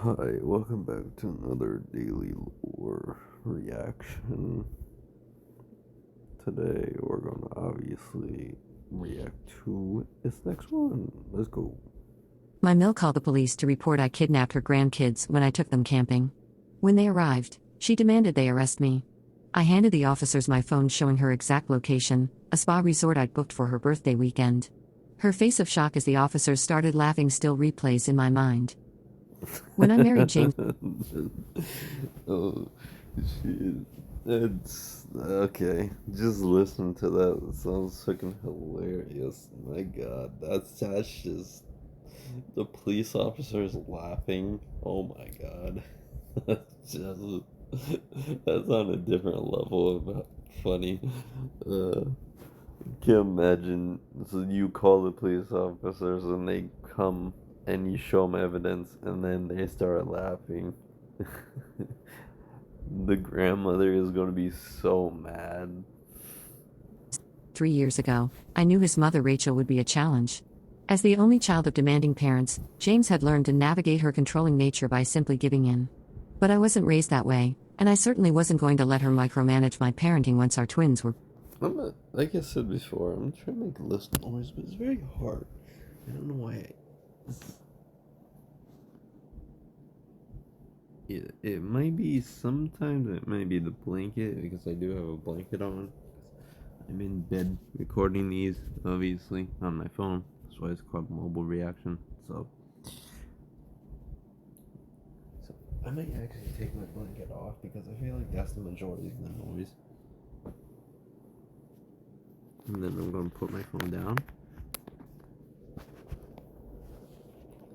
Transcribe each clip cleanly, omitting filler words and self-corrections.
Hi, welcome back to another daily lore reaction. Today we're gonna obviously react to this next one. Let's go. My mill called the police to report I kidnapped her grandkids when I took them camping. When they arrived, she demanded they arrest me. I handed the officers my phone showing her exact location, a spa resort I'd booked for her birthday weekend. Her face of shock as the officers started laughing still replays in my mind. When I married James, Oh, shit. It's okay. Just listen to that. It sounds fucking hilarious. My god, that's just the police officers laughing. Oh my god. That's just that's on a different level of funny. Uh, can imagine. So you call the police officers and they come and you show them evidence and then they start laughing. The grandmother is going to be so mad. 3 years ago, I knew his mother Rachel would be a challenge. As the only child of demanding parents, James had learned to navigate her controlling nature by simply giving in. But I wasn't raised that way, and I certainly wasn't going to let her micromanage my parenting once our twins were. Like I said before, I'm trying to make less noise, but it's very hard. I don't know why. It might be, sometimes it might be the blanket, because I do have a blanket on. I'm in bed recording these, obviously, on my phone. That's why it's called mobile reaction. So I might actually take my blanket off because I feel like that's the majority of the noise. And then I'm going to put my phone down.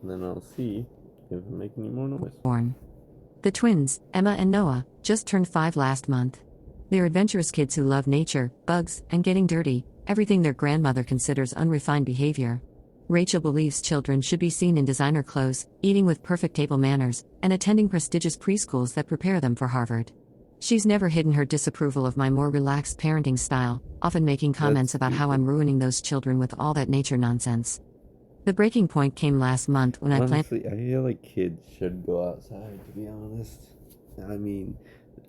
And then I'll see if I make any more noise. Born. The twins, Emma and Noah, just turned 5 last month. They're adventurous kids who love nature, bugs, and getting dirty, everything their grandmother considers unrefined behavior. Rachel believes children should be seen in designer clothes, eating with perfect table manners, and attending prestigious preschools that prepare them for Harvard. She's never hidden her disapproval of my more relaxed parenting style, often making comments about how I'm ruining those children with all that nature nonsense. The breaking point came last month when I planned. Honestly, I feel like kids should go outside, to be honest. I mean,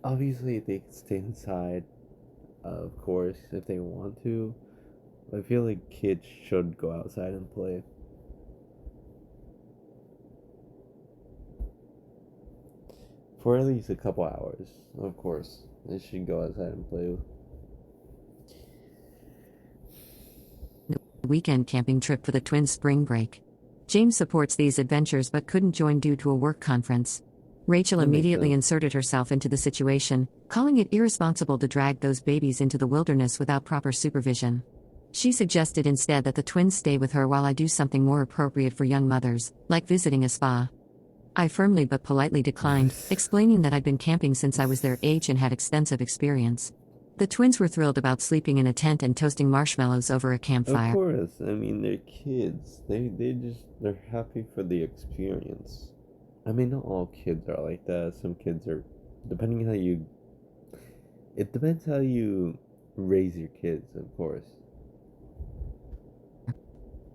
obviously they can stay inside, of course, if they want to. But I feel like kids should go outside and play. For at least a couple hours, of course. They should go outside and play. Weekend camping trip for the twins' spring break. James supports these adventures but couldn't join due to a work conference. Rachel immediately inserted herself into the situation, calling it irresponsible to drag those babies into the wilderness without proper supervision. She suggested instead that the twins stay with her while I do something more appropriate for young mothers, like visiting a spa. I firmly but politely declined, explaining that I'd been camping since I was their age and had extensive experience. The twins were thrilled about sleeping in a tent and toasting marshmallows over a campfire. Of course, I mean, they're kids. They're happy for the experience. I mean, not all kids are like that. Some kids are, depending how you, it depends how you raise your kids, of course.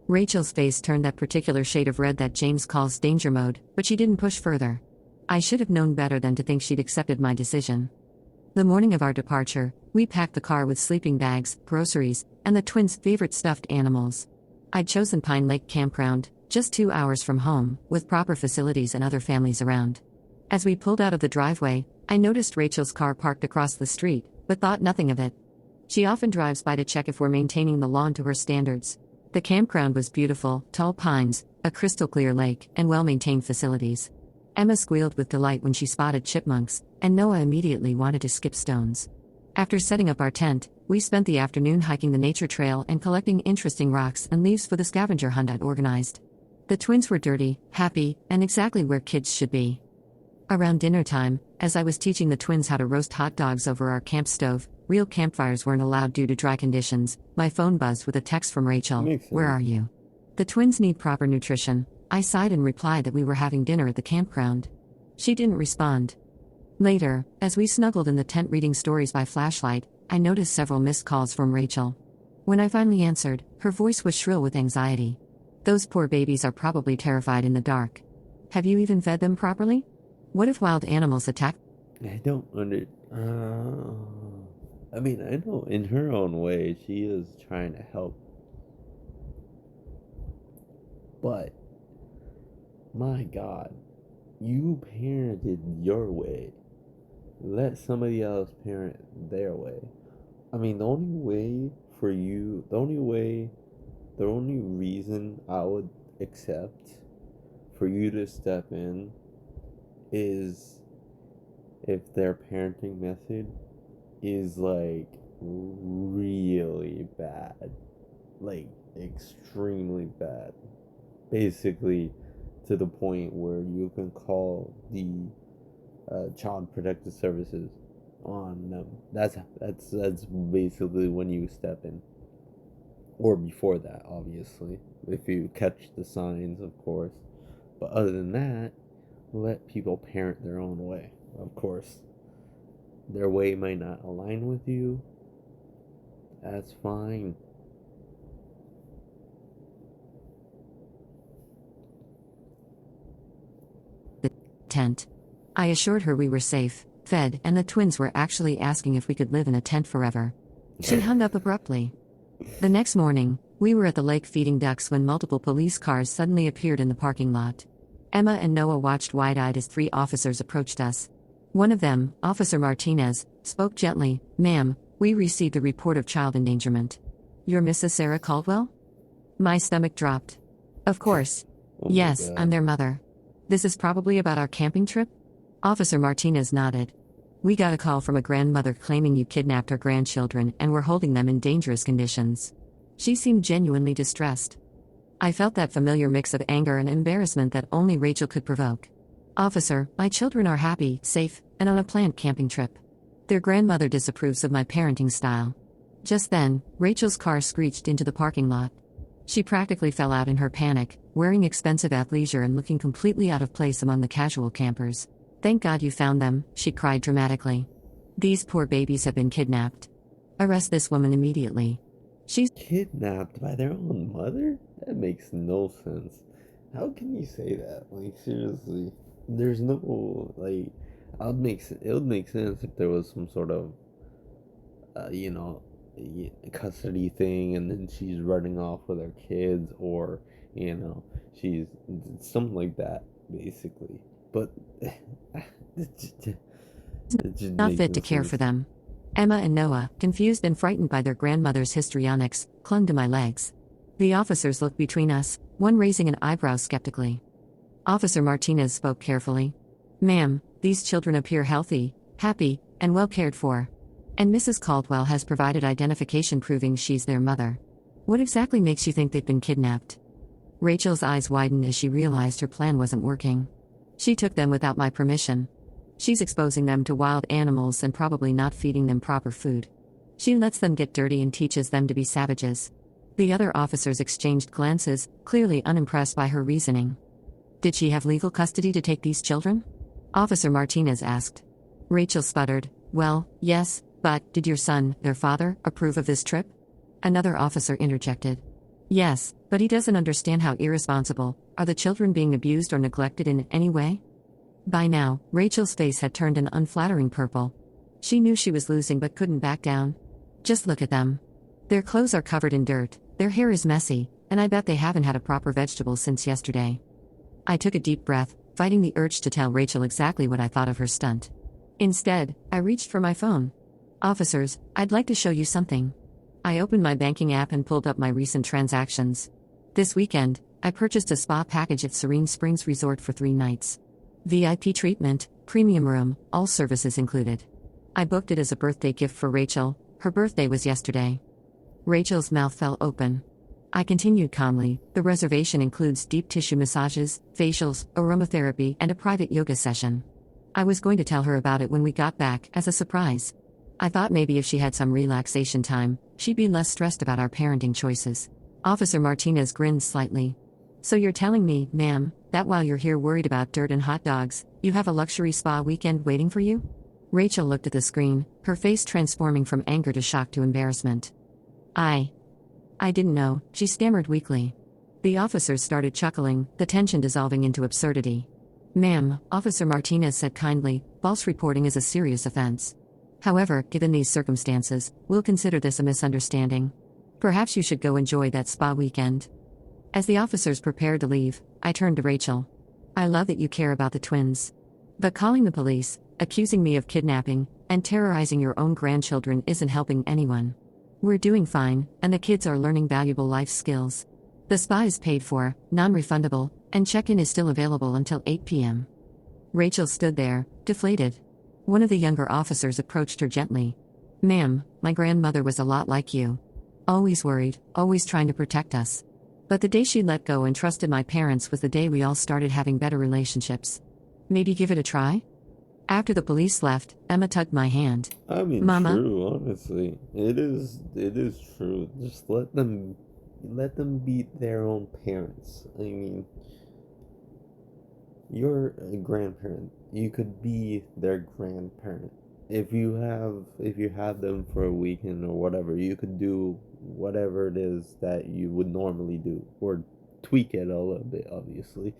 Rachel's face turned that particular shade of red that James calls danger mode, but she didn't push further. I should have known better than to think she'd accepted my decision. The morning of our departure, we packed the car with sleeping bags, groceries, and the twins' favorite stuffed animals. I'd chosen Pine Lake Campground, just 2 hours from home, with proper facilities and other families around. As we pulled out of the driveway, I noticed Rachel's car parked across the street, but thought nothing of it. She often drives by to check if we're maintaining the lawn to her standards. The campground was beautiful, tall pines, a crystal clear lake, and well-maintained facilities. Emma squealed with delight when she spotted chipmunks, and Noah immediately wanted to skip stones. After setting up our tent, we spent the afternoon hiking the nature trail and collecting interesting rocks and leaves for the scavenger hunt I'd organized. The twins were dirty, happy, and exactly where kids should be. Around dinner time, as I was teaching the twins how to roast hot dogs over our camp stove, real campfires weren't allowed due to dry conditions, my phone buzzed with a text from Rachel. "Where are you?" The twins need proper nutrition. I sighed and replied that we were having dinner at the campground. She didn't respond. Later, as we snuggled in the tent reading stories by flashlight, I noticed several missed calls from Rachel. When I finally answered, her voice was shrill with anxiety. Those poor babies are probably terrified in the dark. Have you even fed them properly? What if wild animals attack? I don't under. I mean, I know in her own way she is trying to help, but my God, you parented your way. Let somebody else parent their way. I mean, the only way for you, the only reason I would accept for you to step in is if their parenting method is like really bad, like extremely bad, basically to the point where you can call the child protective services on them. That's basically when you step in, or before that, obviously, if you catch the signs, of course. But other than that, let people parent their own way. Of course, their way might not align with you. That's fine. The tent. I assured her we were safe, fed, and the twins were actually asking if we could live in a tent forever. She hung up abruptly. The next morning, we were at the lake feeding ducks when multiple police cars suddenly appeared in the parking lot. Emma and Noah watched wide-eyed as 3 officers approached us. One of them, Officer Martinez, spoke gently, "Ma'am, we received a report of child endangerment. You're Mrs. Sarah Caldwell?" My stomach dropped. Of course. Oh my Yes, I'm God. their mother. This is probably about our camping trip? Officer Martinez nodded. We got a call from a grandmother claiming you kidnapped her grandchildren and were holding them in dangerous conditions. She seemed genuinely distressed. I felt that familiar mix of anger and embarrassment that only Rachel could provoke. Officer, my children are happy, safe, and on a planned camping trip. Their grandmother disapproves of my parenting style. Just then, Rachel's car screeched into the parking lot. She practically fell out in her panic, wearing expensive athleisure and looking completely out of place among the casual campers. "Thank God you found them," she cried dramatically. "These poor babies have been kidnapped. Arrest this woman immediately. She's Kidnapped by their own mother? That makes no sense. How can you say that? Like, seriously. There's no, like, it would make sense if there was some sort of, you know, custody thing and then she's running off with her kids, or, you know, she's something like that, basically. But it just not makes fit no to care for sense. them." Emma and Noah, confused and frightened by their grandmother's histrionics, clung to my legs. The officers looked between us, one raising an eyebrow skeptically. Officer Martinez spoke carefully. "Ma'am, these children appear healthy, happy, and well cared for. And Mrs. Caldwell has provided identification proving she's their mother. What exactly makes you think they've been kidnapped?" Rachel's eyes widened as she realized her plan wasn't working. She took them without my permission. She's exposing them to wild animals and probably not feeding them proper food. She lets them get dirty and teaches them to be savages. The other officers exchanged glances, clearly unimpressed by her reasoning. "Did she have legal custody to take these children?" Officer Martinez asked. Rachel sputtered, "Well, yes, but did your son, their father, approve of this trip?" Another officer interjected. "Yes, but he doesn't understand how irresponsible. Are the children being abused or neglected in any way?" By now, Rachel's face had turned an unflattering purple. She knew she was losing but couldn't back down. "Just look at them. Their clothes are covered in dirt, their hair is messy, and I bet they haven't had a proper vegetable since yesterday." I took a deep breath, fighting the urge to tell Rachel exactly what I thought of her stunt. Instead, I reached for my phone. "Officers, I'd like to show you something." I opened my banking app and pulled up my recent transactions. This weekend, I purchased a spa package at Serene Springs Resort for 3 nights. VIP treatment, premium room, all services included. I booked it as a birthday gift for Rachel. Her birthday was yesterday. Rachel's mouth fell open. I continued calmly, "The reservation includes deep tissue massages, facials, aromatherapy, and a private yoga session." I was going to tell her about it when we got back, as a surprise. I thought maybe if she had some relaxation time, she'd be less stressed about our parenting choices. Officer Martinez grinned slightly. "So you're telling me, ma'am, that while you're here worried about dirt and hot dogs, you have a luxury spa weekend waiting for you?" Rachel looked at the screen, her face transforming from anger to shock to embarrassment. I didn't know," she stammered weakly. The officers started chuckling, the tension dissolving into absurdity. Ma'am, Officer Martinez said kindly, false reporting is a serious offense. However, given these circumstances, we'll consider this a misunderstanding. Perhaps you should go enjoy that spa weekend. As the officers prepared to leave, I turned to Rachel. I love that you care about the twins. But calling the police, accusing me of kidnapping, and terrorizing your own grandchildren isn't helping anyone. We're doing fine, and the kids are learning valuable life skills. The spa is paid for, non-refundable, and check-in is still available until 8 p.m. Rachel stood there, deflated. One of the younger officers approached her gently. Ma'am, my grandmother was a lot like you. Always worried, always trying to protect us. But the day she let go and trusted my parents was the day we all started having better relationships. Maybe give it a try? After the police left, Emma tugged my hand. I mean, Mama? true, honestly. It is true. Just let them be their own parents. I mean, you're a grandparent. You could be their grandparent. If you have them for a weekend or whatever, you could do whatever it is that you would normally do, or tweak it a little bit, obviously.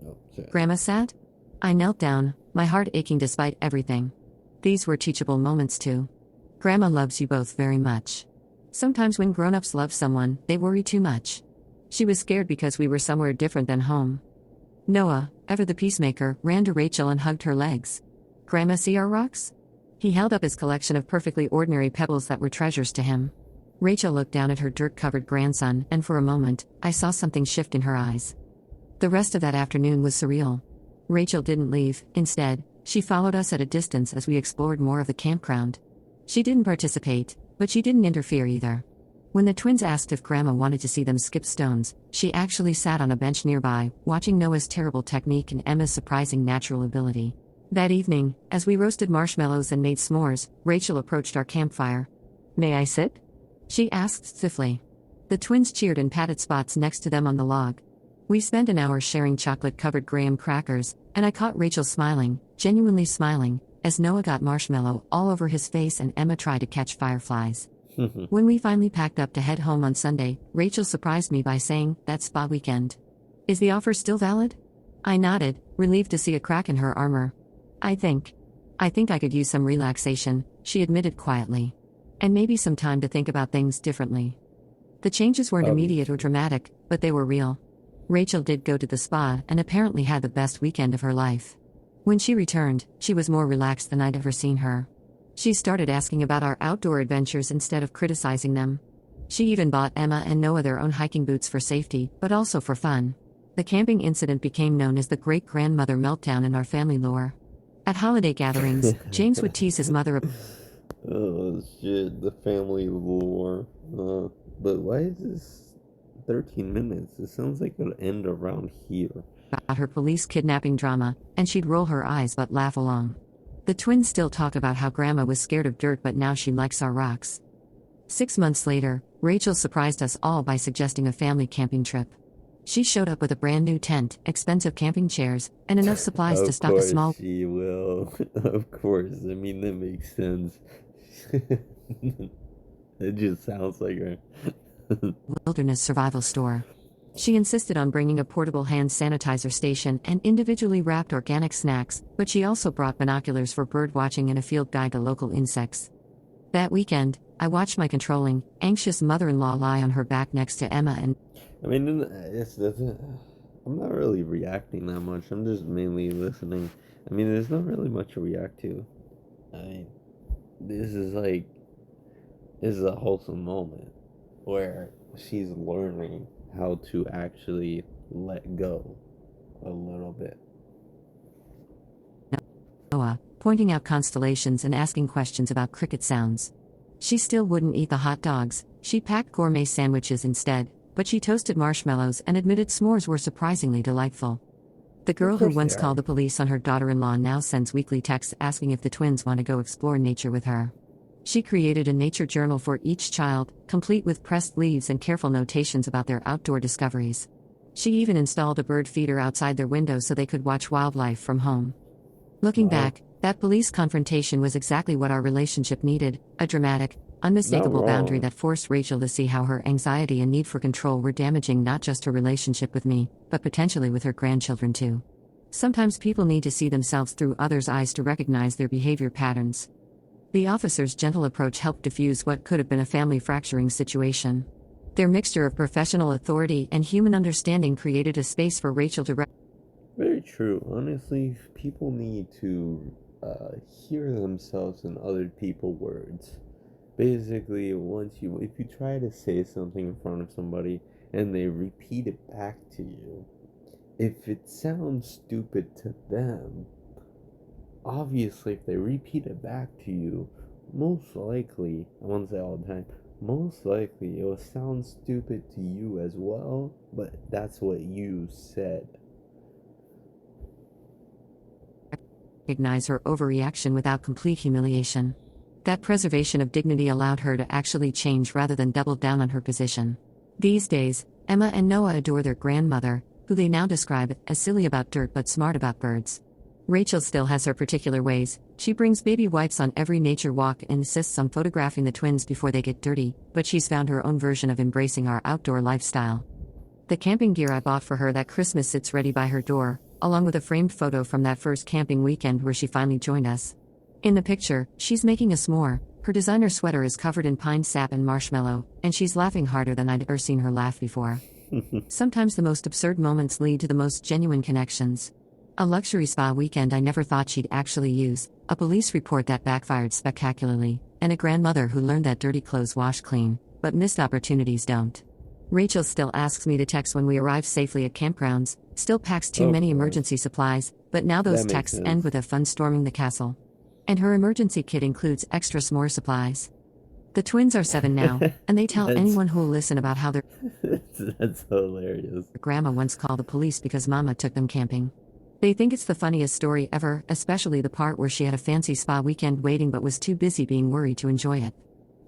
Oh, sorry. Grandma said? I knelt down, my heart aching despite everything. These were teachable moments too. Grandma loves you both very much. Sometimes when grown-ups love someone, they worry too much. She was scared because we were somewhere different than home. Noah, ever the peacemaker, ran to Rachel and hugged her legs. Grandma, see our rocks? He held up his collection of perfectly ordinary pebbles that were treasures to him. Rachel looked down at her dirt-covered grandson, and for a moment, I saw something shift in her eyes. The rest of that afternoon was surreal. Rachel didn't leave. Instead, she followed us at a distance as we explored more of the campground. She didn't participate, but she didn't interfere either. When the twins asked if Grandma wanted to see them skip stones, she actually sat on a bench nearby, watching Noah's terrible technique and Emma's surprising natural ability. That evening, as we roasted marshmallows and made s'mores, Rachel approached our campfire. May I sit? She asked stiffly. The twins cheered and patted spots next to them on the log. We spent an hour sharing chocolate-covered graham crackers, and I caught Rachel smiling, genuinely smiling, as Noah got marshmallow all over his face and Emma tried to catch fireflies. When we finally packed up to head home on Sunday, Rachel surprised me by saying, "That spa weekend. Is the offer still valid?" I nodded, relieved to see a crack in her armor. I think I could use some relaxation," she admitted quietly. "And maybe some time to think about things differently." The changes weren't immediate or dramatic, but they were real. Rachel did go to the spa and apparently had the best weekend of her life. When she returned, she was more relaxed than I'd ever seen her. She started asking about our outdoor adventures instead of criticizing them. She even bought Emma and Noah their own hiking boots for safety, but also for fun. The camping incident became known as the great-grandmother meltdown in our family lore. At holiday gatherings, James would tease his mother Oh shit, the family lore. But why is this 13 minutes? It sounds like it'll end around here. about her police kidnapping drama, and she'd roll her eyes but laugh along. The twins still talk about how Grandma was scared of dirt but now she likes our rocks. 6 months later, Rachel surprised us all by suggesting a family camping trip. She showed up with a brand new tent, expensive camping chairs, and enough supplies to stock a small... Of course she will. Of course. I mean, that makes sense. It just sounds like her. wilderness survival store. She insisted on bringing a portable hand sanitizer station and individually wrapped organic snacks, but she also brought binoculars for bird watching and a field guide to local insects. That weekend, I watched my controlling, anxious mother-in-law lie on her back next to Emma and... I mean, I'm not really reacting that much. I'm just mainly listening. I mean, there's not really much to react to. This is a wholesome moment where she's learning how to actually let go a little bit. Noah, pointing out constellations and asking questions about cricket sounds. She still wouldn't eat the hot dogs. She packed gourmet sandwiches instead, but she toasted marshmallows and admitted s'mores were surprisingly delightful. The girl who once called the police on her daughter-in-law now sends weekly texts asking if the twins want to go explore nature with her. She created a nature journal for each child, complete with pressed leaves and careful notations about their outdoor discoveries. She even installed a bird feeder outside their window so they could watch wildlife from home. Looking back, that police confrontation was exactly what our relationship needed, a dramatic, Not unmistakable boundary wrong. that forced Rachel to see how her anxiety and need for control were damaging not just her relationship with me, but potentially with her grandchildren too. Sometimes people need to see themselves through others' eyes to recognize their behavior patterns. The officer's gentle approach helped diffuse what could have been a family fracturing situation. Their mixture of professional authority and human understanding created a space for Rachel to Very true. Honestly, people need to hear themselves in other people's words. Basically, if you try to say something in front of somebody and they repeat it back to you, if it sounds stupid to them, obviously, if they repeat it back to you, most likely, I won't say all the time, most likely it will sound stupid to you as well, but that's what you said. recognize her overreaction without complete humiliation. That preservation of dignity allowed her to actually change rather than double down on her position. These days, Emma and Noah adore their grandmother, who they now describe as silly about dirt but smart about birds. Rachel still has her particular ways. She brings baby wipes on every nature walk and insists on photographing the twins before they get dirty, but she's found her own version of embracing our outdoor lifestyle. The camping gear I bought for her that Christmas sits ready by her door, along with a framed photo from that first camping weekend where she finally joined us. In the picture, she's making a s'more, her designer sweater is covered in pine sap and marshmallow, and she's laughing harder than I'd ever seen her laugh before. Sometimes the most absurd moments lead to the most genuine connections. A luxury spa weekend I never thought she'd actually use, a police report that backfired spectacularly, and a grandmother who learned that dirty clothes wash clean, but missed opportunities don't. Rachel still asks me to text when we arrive safely at campgrounds, still packs too Of many course. emergency supplies, but now That those makes texts end sense. with a fun storming the castle. And her emergency kit includes extra s'more supplies. The twins are 7 now, and they tell that's, anyone who will listen about how their that's hilarious. grandma once called the police because mama took them camping. They think it's the funniest story ever, especially the part where she had a fancy spa weekend waiting but was too busy being worried to enjoy it.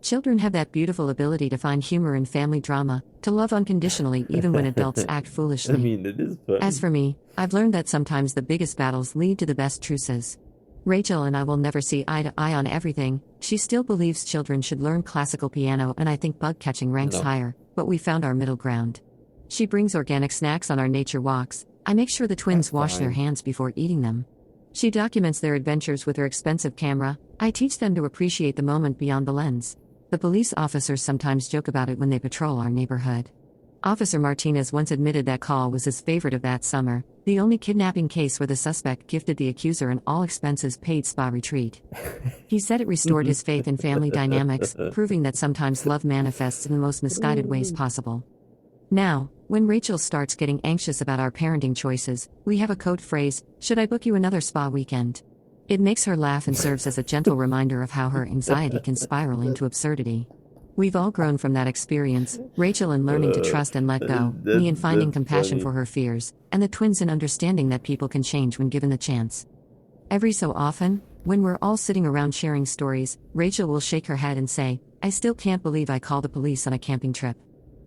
Children have that beautiful ability to find humor in family drama, to love unconditionally even when adults act I foolishly. mean, it is As funny. for me, I've learned that sometimes the biggest battles lead to the best truces. Rachel and I will never see eye to eye on everything. She still believes children should learn classical piano, and I think bug catching ranks No, higher, but we found our middle ground. She brings organic snacks on our nature walks. I make sure the that's twins wash their fine. hands before eating them. She documents their adventures with her expensive camera. I teach them to appreciate the moment beyond the lens. The police officers sometimes joke about it when they patrol our neighborhood. Officer Martinez once admitted that call was his favorite of that summer, the only kidnapping case where the suspect gifted the accuser an all-expenses-paid spa retreat. He said it restored his faith in family dynamics, proving that sometimes love manifests in the most misguided ways possible. Now, when Rachel starts getting anxious about our parenting choices, we have a code phrase: "Should I book you another spa weekend?" It makes her laugh and serves as a gentle reminder of how her anxiety can spiral into absurdity. We've all grown from that experience, Rachel in learning to trust and let go, me in finding that's compassion funny. for her fears, and the twins in understanding that people can change when given the chance. Every so often, when we're all sitting around sharing stories, Rachel will shake her head and say, "I still can't believe I called the police on a camping trip."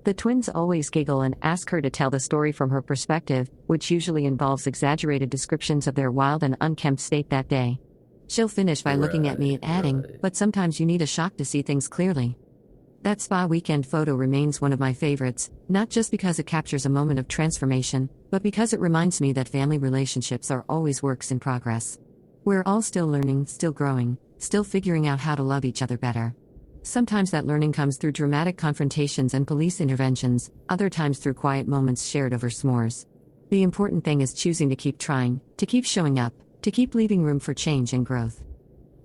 The twins always giggle and ask her to tell the story from her perspective, which usually involves exaggerated descriptions of their wild and unkempt state that day. She'll finish by looking at me Right, and adding, right. "But sometimes you need a shock to see things clearly." That spa weekend photo remains one of my favorites, not just because it captures a moment of transformation, but because it reminds me that family relationships are always works in progress. We're all still learning, still growing, still figuring out how to love each other better. Sometimes that learning comes through dramatic confrontations and police interventions, other times through quiet moments shared over s'mores. The important thing is choosing to keep trying, to keep showing up, to keep leaving room for change and growth.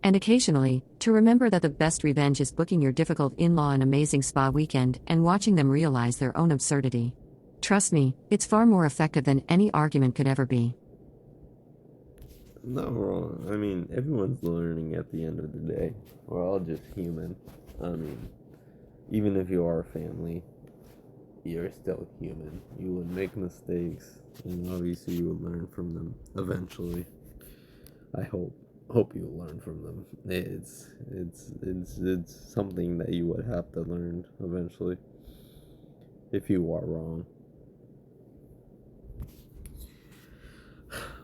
And occasionally, to remember that the best revenge is booking your difficult in-law an amazing spa weekend and watching them realize their own absurdity. Trust me, it's far more effective than any argument could ever be. Not wrong. I mean, everyone's learning at the end of the day. We're all just human. I mean, even if you are family, you're still human. You would make mistakes, and obviously you will learn from them eventually. I hope you learn from them. It's something that you would have to learn eventually if you are wrong.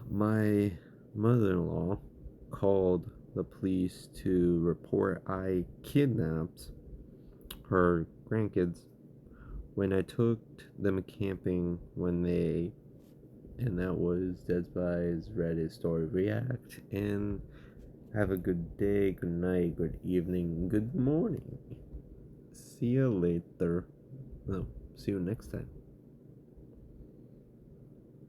My mother-in-law called the police to report I kidnapped her grandkids when I took them camping and that was Dead Spies Reddit story react, and have a good day, good night, good evening, good morning. See you later. No, see you next time.